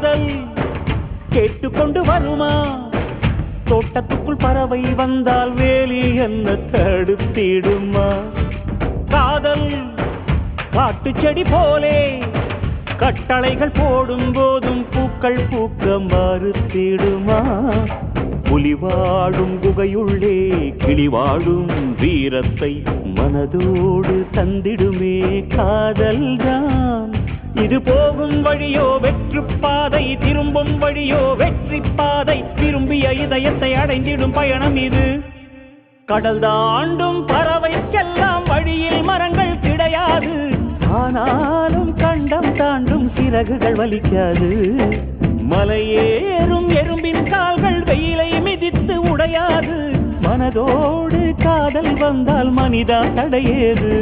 காதல் கேட்டுக்கொண்டு வருமா? தோட்டத்துக்குள் பறவை வந்தால் வேலி என்ன தடுத்திடுமா? காதல் காட்டு செடி போலே கட்டளைகள் போடும் போதும் பூக்கள் பூக்க மறுத்திடுமா? புலி வாழும் குகையுள்ளே கிளி வாழும் வீரத்தை மனதோடு தந்திடுமே காதல்தான். இது போகும் வழியோ வெற்று பாதை, திரும்பும் வழியோ வெற்றி பாதை, விரும்பிய இதயத்தை அடைந்திடும் பயணம் இது. கடல் தாண்டும் பறவைக்கெல்லாம் வழியில் மரங்கள் கிடையாது, ஆனாலும் கண்டம் தாண்டும் சிறகுகள் வலிக்காது. மலையேறும் எறும்பின் கால்கள் வெயிலை மிதித்து உடையாது, மனதோடு காதல் வந்தால் மனிதா தடையேது.